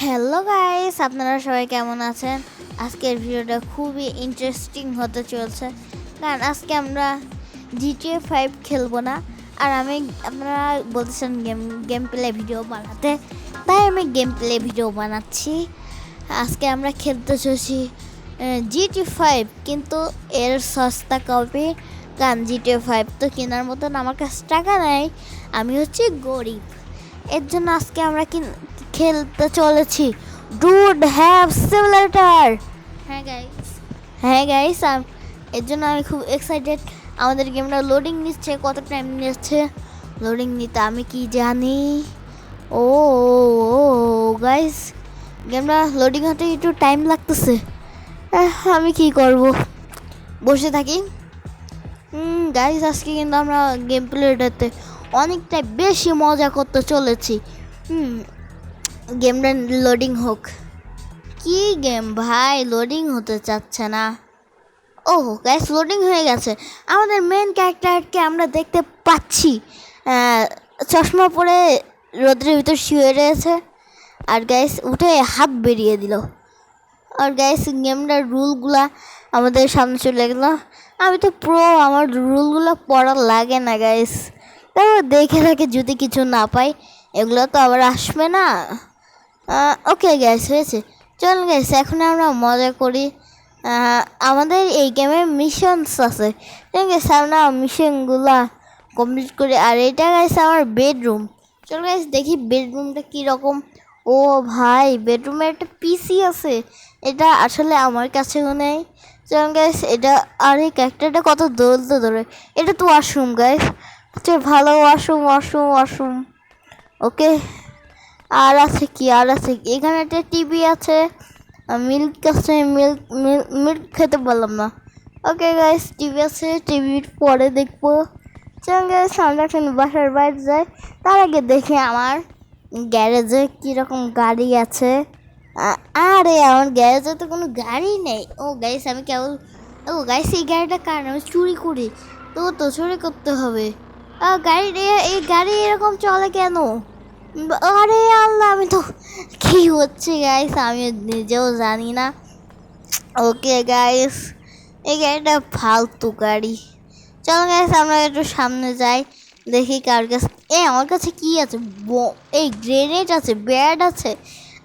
Hello guys, আপনারা সবাই কেমন আছেন? আজকের ভিডিওটা খুবই ইন্টারেস্টিং হতে চলছে, কারণ আজকে আমরা GTA 5 খেলবো না। আর আপনারা বলতেছেন গেম প্লে ভিডিও বানাতে, তাই আমি গেম প্লে ভিডিও বানাচ্ছি। আজকে আমরা খেলতে চলছি GTA 5, কিন্তু এর সস্তা কপি। কারণ GTA 5 তো কেনার মতন আমার কাছে টাকা নেই, আমি হচ্ছি গরিব। এর জন্য আজকে আমরা খেলতে চলেছি ডুড হ্যাভ সিমুলেটর। হ্যাঁ গাইস, এর জন্য আমি খুব এক্সাইটেড। আমাদের গেমটা লোডিং নিচ্ছে, কত টাইম নিচ্ছে লোডিং নিতে আমি কি জানি। ও গাইস, গেমটা লোডিং হতে একটু টাইম লাগতেছে। আমি কি করব, বসে থাকি। গাইস, আজকে কিন্তু আমরা গেম প্লেটাতে অনেকটাই বেশি মজা করতে চলেছি। গেমটা লোডিং হোক। কি গেম ভাই, লোডিং হতে চাচ্ছে না। ও গাইস, লোডিং হয়ে গেছে। আমাদের মেন ক্যারেক্টারকে আমরা দেখতে পাচ্ছি, চশমা পরে রোদ্রের ভিতর শুয়ে রয়েছে। আর গাইস উঠে হাত বেরিয়ে দিল। আর গাইস গেমটার রুলগুলা আমাদের সামনে চলে গেলো। আমি তো প্রো, আমার রুলগুলো পড়া লাগে না গাইস। তারপর দেখে থাকে যদি কিছু না পাই, এগুলো তো আবার আসবে না। ওকে গ্যাস হয়েছে। চল গ্যাস, এখন আমরা মজা করি। আমাদের এই গেমে মিশনস আছে, গ্যাস আমরা মিশনগুলা কমপ্লিট করি। আর এটা গ্যাস আমার বেডরুম। চল গ্যাস দেখি বেডরুমটা কীরকম। ও ভাই, বেডরুমে একটা পিসি আছে, এটা আসলে আমার কাছেও নেই। চল গ্যাস এটা, আর এই ক্যারেক্টারটা কত দৌড়তে ধরে। এটা তো ওয়াশরুম গ্যাস, চল ভালো, ওয়াশরুম ওয়াশরুম ওয়াশরুম। ওকে, আর আছে কি, এখানে একটা টিভি আছে, মিল্ক আছে, মিল্ক খেতে পারলাম না। ওকে গাইস, টিভি আছে, টিভির পরে দেখবো। চল গাইস আমরা এখন বাসার বাইরে যাই। তার আগে দেখি আমার গ্যারেজে কীরকম গাড়ি আছে। আরে আমার গ্যারেজে তো কোনো গাড়ি নেই। ও গাইস আমি কেবল, ও গাইস এই গাড়িটা কার, আমি চুরি করি তো চুরি করতে হবে। এই গাড়ি এরকম চলে কেন? আরে আল্লাহ, আমি তো কি হচ্ছে গাইস আমি নিজেও জানি না। ওকে গাইস, এই গাড়িটা ফালতু গাড়ি। চলো গাইস আমরা একটু সামনে যাই, দেখি কার কাছে। আমার কাছে কি আছে? এই গ্রেনেড আছে, ব্যাড আছে।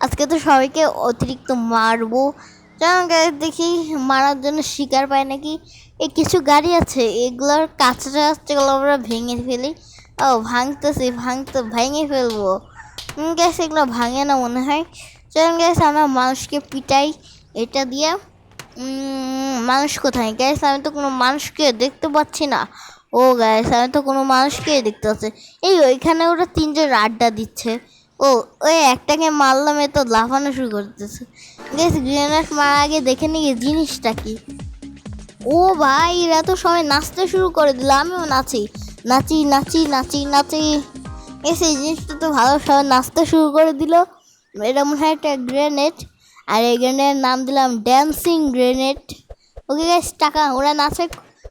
আজকে তো সবাইকে অতিরিক্ত মারবো। চলো গাইস দেখি মারার জন্য শিকার পাই নাকি। এই কিছু গাড়ি আছে, এগুলোর কাঁচগুলো আমরা ভেঙে ফেলি। ও ভেঙে ফেলবো। গ্যাস এগুলো ভাঙে না মনে হয়। চলুন গ্যাস আমরা মানুষকে পিটাই এটা দিয়ে। মানুষ কোথায় গ্যাস? আমি তো কোনো মানুষকে দেখতে পাচ্ছি না। ও গ্যাস, আমি তো কোনো মানুষকে দেখতে পাচ্ছি। ওইখানে ওরা তিনজন আড্ডা দিচ্ছে। ওই একটাকে মারলাম, এ তো লাফানো শুরু করতেছে। গ্যাস গ্রেনেড মারার আগে দেখে নিয়ে জিনিসটা কি। ও ভাই, এরা তো সবাই নাচতে শুরু করে দিল, আমিও নাচি নাচি নাচি নাচি নাচি। সেই জিনিসটা তো ভালো, সবাই নাচতে শুরু করে দিল। এটা মনে হয় একটা গ্রেনেড, আর এই গ্রেনেডের নাম দিলাম ড্যান্সিং গ্রেনেড। ওকে গাইস, টাকা, ওরা নাচে,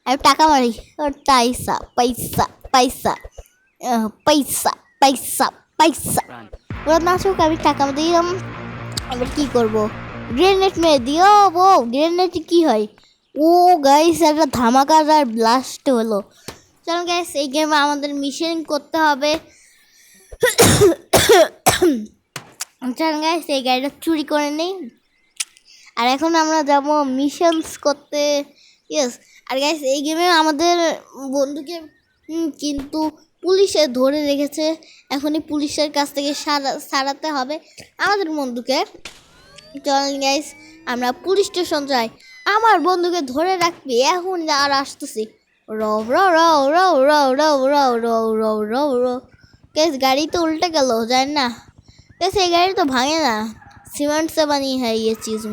আমি টাকা মারি। পয়সা পয়সা পয়সা পয়সা পয়সা পয়সা। ওরা নাচুক, আমি টাকা দিলাম। এবার কি করব? গ্রেনেড মেরে দিও। গ্রেনেড কি হয়? ও গাইস, একটা ধামাকাদার ব্লাস্ট হলো। চলো গাইস, এই গেমে আমাদের মিশন করতে হবে। চল গাইস, এই গাড়িটা চুরি করে নেই। আর এখন আমরা যাব মিশনস করতে। ইয়েস। আর গাইস এই গেমে আমাদের বন্ধুকে কিন্তু পুলিশে ধরে রেখেছে। এখনই পুলিশের কাছ থেকে সারাতে হবে আমাদের বন্ধুকে। চল গাইস আমরা পুলিশ স্টেশন যাই। আমার বন্ধুকে ধরে রাখবি, এখন আর আসতেছি। রও রও রও রও রও রও রও রও রও রও রও। গাইস গাড়ি তো উল্টে গেল, জানি না। গাইস এই গাড়ি তো ভাঙে না, সিমেন্ট से बनी है ये चीज़।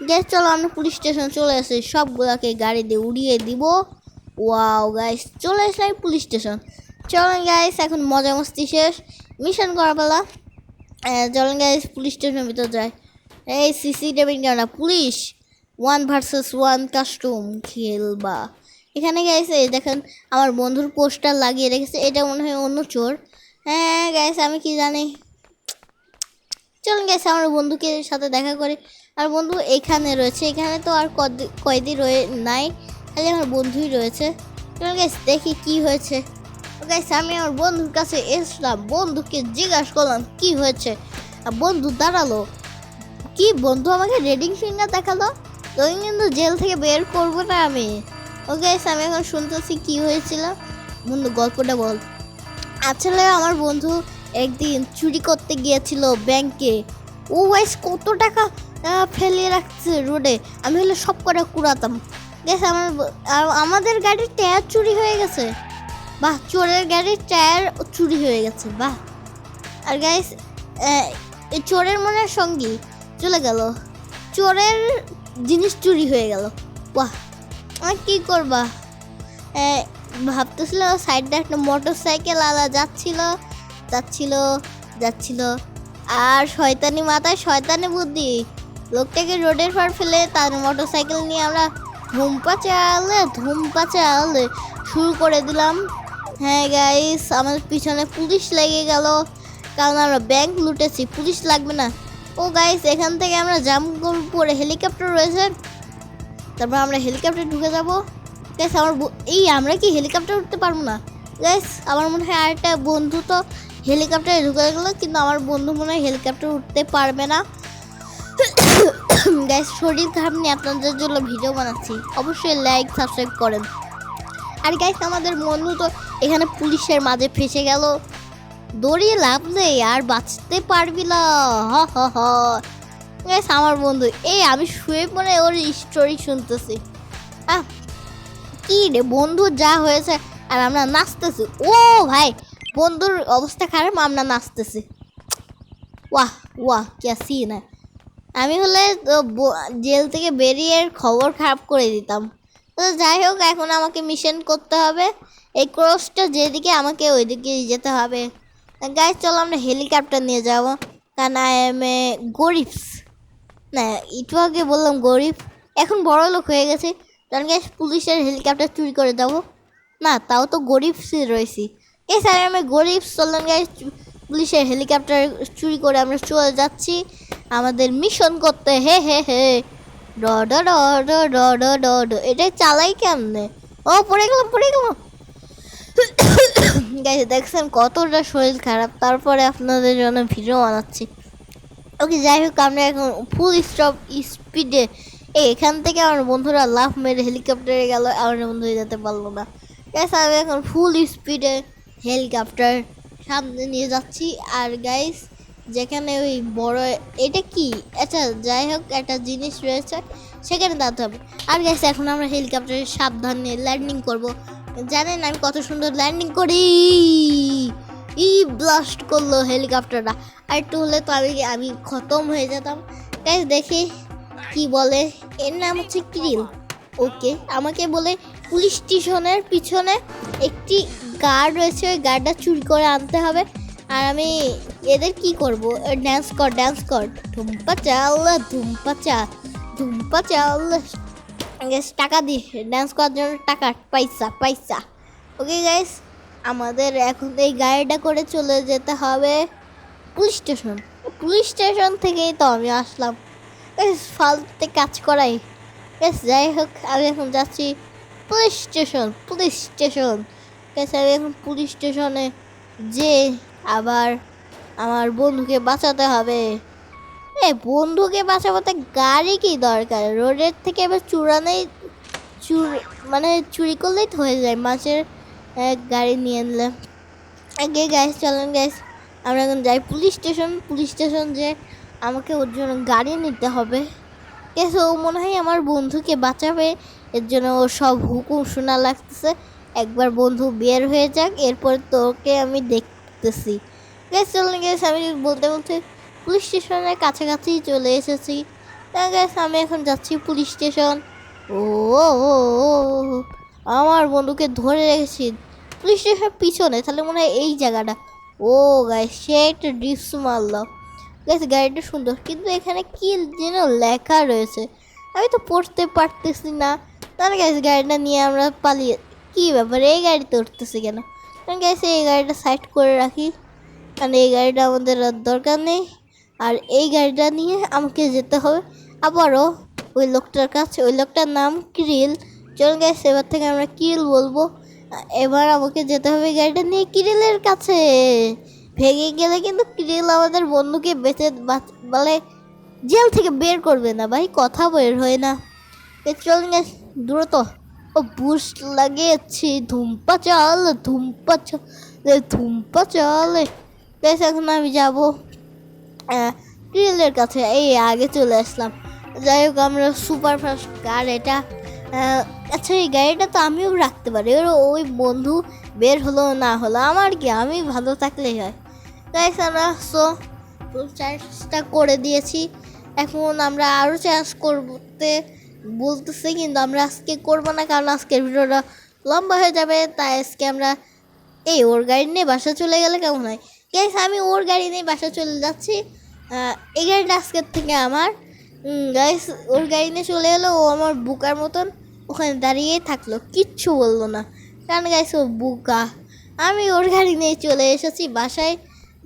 গাইস চলো আমরা পুলিশ স্টেশন চলে আসি, সবগুলোকে গাড়ি দিয়ে উড়িয়ে দিব। ওয়াও গাইস, চলে আসলাম পুলিশ স্টেশন। চলেন গাইস, এখন মজা মস্তি শেষ, মিশন করা পালা। চলেন গাইস পুলিশ স্টেশনের ভিতর যায়। এই CCTV camera, police 1 vs 1 custom খেলবা। এখানে গাইস এই দেখেন আমার বন্ধুর পোস্টার লাগিয়ে রেখেছে, এটা মনে হয় অন্য চোর। হ্যাঁ গাইস, আমি কি জানি। চলুন গেছে আমার বন্ধুকে সাথে দেখা করে। আর বন্ধু এখানে রয়েছে, এখানে তো আর কয়দি রয়ে নাই, খালি আমার বন্ধুই রয়েছে। চলুন গেছে দেখি কি হয়েছে। গাইছে আমি আমার বন্ধুর কাছে এসলাম, বন্ধুকে জিজ্ঞাসা করলাম কি হয়েছে। আর বন্ধু দাঁড়ালো, কি বন্ধু আমাকে রেডিং ফিঙ্গার দেখালো। তোকে কিন্তু জেল থেকে বের করবো না আমি। ওকে আমি এখন শুনতেছি কি হয়েছিল। বন্ধু গল্পটা বল। আসলে আমার বন্ধু একদিন চুরি করতে গিয়েছিল ব্যাংকে। ও গাইস কত টাকা ফেলে রাখছে রোডে, আমি হলে সব কটা কুড়াতাম। গেছে আমাদের গাড়ির টায়ার চুরি হয়ে গেছে। বাহ, চোরের গাড়ির টায়ার চুরি হয়ে গেছে, বাহ। আর গাইস চোরের মনের সঙ্গী চলে গেল, চোরের জিনিস চুরি হয়ে গেল। বাহ, আর কি করবা। ভাবতেছিল সাইডে একটা মোটর সাইকেল আলা যাচ্ছিল যাচ্ছিল যাচ্ছিল, আর শয়তানি মাথায় শয়তানি বুদ্ধি, লোকটাকে রোডের পার ফেলে তার মোটর সাইকেল নিয়ে আমরা ধুমপা চালে শুরু করে দিলাম। হ্যাঁ গাইস, আমাদের পিছনে পুলিশ লেগে গেল, কারণ আমরা ব্যাংক লুটেছি, পুলিশ লাগবে না। ও গাইস, এখান থেকে আমরা জাম্প করে হেলিকপ্টার রয়েছে, তারপর আমরা হেলিকপ্টারে ঢুকে যাবো। গাইস আমরা কি হেলিকপ্টার উঠতে পারবো না? গাইস আমার মনে হয় আরেকটা বন্ধু তো হেলিকপ্টারে ঢুকে গেলো, কিন্তু আমার বন্ধু মনে হয় হেলিকপ্টার উঠতে পারবে না। গাইস শরীর খারাপ নিয়ে আপনাদের জন্য ভিডিও বানাচ্ছি, অবশ্যই লাইক সাবস্ক্রাইব করেন। আর গাইস আমাদের বন্ধু তো এখানে পুলিশের মাঝে ফেসে গেল, দৌড়িয়ে লাভ নেই, আর বাঁচতে পারবি না। হ হ হ। গাইস আমার বন্ধু আমি শুয়ে পড়ে ওর স্টোরি শুনতেছি। কি রে বন্ধু যা হয়েছে, আর আমরা নাচতেছি। ও ভাই, বন্ধুর অবস্থা খারাপ, আমরা নাচতেছি। ওয়াহ ওয়াহ কে সিন। আমি হলে জেল থেকে বেরিয়ে খবর খারাপ করে দিতাম। তো যাই হোক, এখন আমাকে মিশন করতে হবে, এই ক্রসটা যেদিকে আমাকে ওইদিকে যেতে হবে। গাইস চলো আমরা হেলিকপ্টার নিয়ে যাব, কারণ আই এম এ গরিব না, একটু আগে বললাম গরিব, এখন বড় লোক হয়ে গেছে। কারণ গাইস পুলিশের হেলিকপ্টার চুরি করে দেবো না, তাও তো গরিব রয়েছি। এই স্যার আমি গরিব, চললাম গাইস পুলিশের হেলিকপ্টার চুরি করে আমরা চলে যাচ্ছি আমাদের মিশন করতে। হে হে হে ডড ডড ডড ডড, এটাই চালাই কেমনে? ও পড়ে গেলাম। গাইস দেখছেন কতটা শরীর খারাপ, তারপরে আপনাদের জন্য ভিডিও বানাচ্ছি। ওকে যাই হোক, আমরা এখন ফুল স্পিডে এখান থেকে আমার বন্ধুরা লাফ মেরে হেলিকপ্টারে গেল, আমার বন্ধু যেতে পারলো না। গাইস আমি এখন ফুল স্পিডে হেলিকপ্টার সামনে নিয়ে যাচ্ছি। আর গাইস যেখানে ওই বড় এটা কি, আচ্ছা যাই হোক একটা জিনিস রয়েছে, সেখানে দাঁড়াতে হবে। আর গাইস এখন আমরা হেলিকপ্টারে সাবধানে ল্যান্ডিং করব। জানেন আমি কত সুন্দর ল্যান্ডিং করি, ব্লাস্ট করলো হেলিকপ্টারটা। আর একটু হলে তো আমি খতম হয়ে যেতাম। গাইস দেখি কি বলে, এর নাম হচ্ছে ক্রিল। ওকে আমাকে বলে পুলিশ স্টেশনের পিছনে একটি গার্ড রয়েছে, ওই গার্ডটা চুরি করে আনতে হবে। আর আমি এদের কি করব, ড্যান্স কর ধুম্পা চাল টাকা দি ড্যান্স করার জন্য টাকা পয়সা। ওকে গাইস আমাদের এখন এই গাড়িটা করে চলে যেতে হবে পুলিশ স্টেশন থেকেই তো আমি আসলাম, ফালতুতে কাজ করাই। যাই হোক আমি এখন যাচ্ছি পুলিশ স্টেশন। আমি এখন পুলিশ স্টেশনে যে আবার আমার বন্ধুকে বাঁচাতে হবে। বন্ধুকে বাঁচাতে গাড়ি কি দরকার, রোডের থেকে এবার চুরি করলেই তো হয়ে যায়, মাছের গাড়ি নিয়ে নিলাম। আগে গাইস চলেন গাইস আমরা এখন যাই পুলিশ স্টেশন যে আমাকে ওর জন্য গাড়ি নিতে হবে। গেছে ও মনে হয় আমার বন্ধুকে বাঁচাবে, এর জন্য ও সব হুকুম শোনা লাগতেছে। একবার বন্ধু বের হয়ে যাক, এরপর তোকে আমি দেখতেছি। গেছে চলেন গেছে আমি বলতে পুলিশ স্টেশনের কাছাকাছি চলে এসেছি। গেছে আমি এখন যাচ্ছি পুলিশ স্টেশন। ও আমার বন্ধুকে ধরে রেখেছি পুলিশ স্টেশনের পিছনে, তাহলে মনে হয় এই জায়গাটা। ও গাইস সে একটা ড্রিপস মারলাম। গাইস গাড়িটা সুন্দর, কিন্তু এখানে কি যেন লেখা রয়েছে, আমি তো পড়তে পারতেছি না। তাহলে গাইস গাড়িটা নিয়ে আমরা পালিয়ে, কি ব্যাপার এই গাড়িতে উঠতেছি কেন? গাইস এই গাড়িটা সাইড করে রাখি, কারণ এই গাড়িটা আমাদের আর দরকার নেই। আর এই গাড়িটা নিয়ে আমাকে যেতে হবে আবারও ওই লোকটার কাছে। ওই লোকটার নাম কিরিল। চলুন গাইস, এবার থেকে আমরা কিরিল বলবো। এবার আমাকে যেতে হবে গাড়িটা নিয়ে কিরিলের কাছে। ভেঙে গেলে কিন্তু কিরিল আমাদের বন্ধুকে বেঁচে বলে জেল থেকে বের করবে না ভাই, কথা বের হয় না। চলুন গাইস দ্রুত। ও বুস্ট লাগিয়েছি, ধুম্পা চল ধুম্পা চল ধুম্পা চল। গাইস এখন আমি যাবো গ্রিলের কাছে। এই আগে চলে আসলাম। যাই হোক, আমরা সুপার ফাস্ট কার এটা। আচ্ছা, এই গাড়িটা তো আমিও রাখতে পারি। ওই বন্ধু বের হলো না হলো আমার কি, আমি ভালো থাকলেই হয়। গাইস আমরা চার্জটা করে দিয়েছি। এখন আমরা আরও চার্জ করতে বলতেছি, কিন্তু আমরা আজকে করবো না, কারণ আজকের ভিডিওটা লম্বা হয়ে যাবে। তাই আজকে আমরা ওর গাড়ি নিয়ে বাসা চলে গেলে কেমন হয়। গাইস আমি ওর গাড়ি নিয়ে বাসা চলে যাচ্ছি। এই গাড়িটা আজকের থেকে আমার। গাইস ওর গাড়ি নিয়ে চলে এলো, ও আমার বুকার মতন ওখানে দাঁড়িয়েই থাকলো, কিচ্ছু বললো না, কারণ গাইস ও বুকা। আমি ওর গাড়ি নিয়ে চলে এসেছি বাসায়।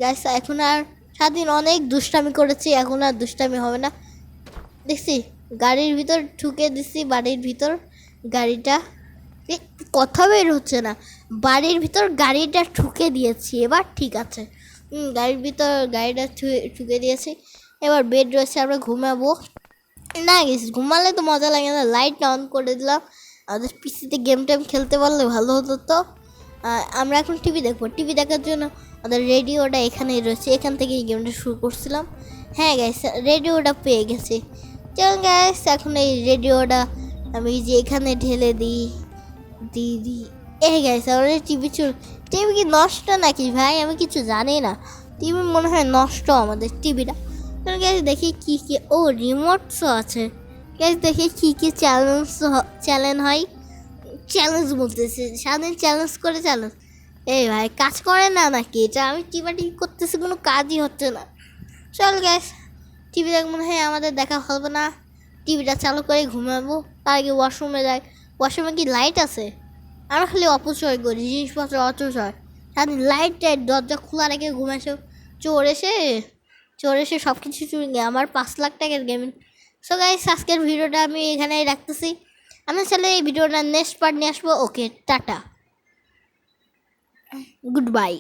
গাইস এখন আর সারাদিন অনেক দুষ্টামি করেছি, এখন আর দুষ্টামি হবে না। দেখছি গাড়ির ভিতর ঢুকে দিচ্ছি, বাড়ির ভিতর গাড়িটা কথা বের হচ্ছে না, বাড়ির ভিতর গাড়িটা ঠুকে দিয়েছি। এবার ঠিক আছে, গাড়ির ভিতর গাড়িটা ঠুকে দিয়েছি। এবার বেড রয়েছে, আমরা ঘুমাবো। না গেছি ঘুমালে তো মজা লাগে না, লাইটটা অন করে দিলাম। আমাদের পিসিতে গেম টেম খেলতে পারলে ভালো হতো। তো আমরা এখন টিভি দেখবো। টিভি দেখার জন্য আমাদের রেডিওটা এখানেই রয়েছে, এখান থেকেই গেমটা শুরু করছিলাম। হ্যাঁ গাইস, রেডিওটা পেয়ে গেছি। চলুন গাইস এখন এই রেডিওটা আমি যে এখানে ঢেলে দিই। দিদি এই গাইস আমাদের টিভি টিভি কি নষ্ট নাকি ভাই? আমি কিছু জানি না, টিভি মনে হয় নষ্ট আমাদের টিভিটা। গাইস দেখি কি কি, ও রিমোটসও আছে। গাইস দেখি কি কি চ্যালেঞ্জ হয়। চ্যালেঞ্জ বলতেছে, সারাদিন চ্যালেঞ্জ করে চ্যালেঞ্জ। এই ভাই কাজ করে না নাকি এটা? আমি টিভি করতেছি, কোনো কাজই হচ্ছে না। চল গাইস টিভি দেখ, মনে হয় আমাদের দেখা হবে না। টিভিটা চালু করে ঘুমাবো। তার আগে ওয়াশরুমে যাই। ওয়াশরুমে কি লাইট আছে? আমরা খালি অপচয় করি, জিনিসপত্র অপচয়। সারাদিন লাইট টাইট দরজা খোলা রেখে ঘুমাইছো। চোর এসে সব কিছু চুরি নিয়ে আমার 5 লাখ টাকার গেমিং। সো গাইস আজকের ভিডিওটা আমি এখানেই রাখতেছি। আমি চাইলে এই ভিডিওটা নেক্সট পার্ট নিয়ে আসবো। ওকে টাটা, গুড বাই।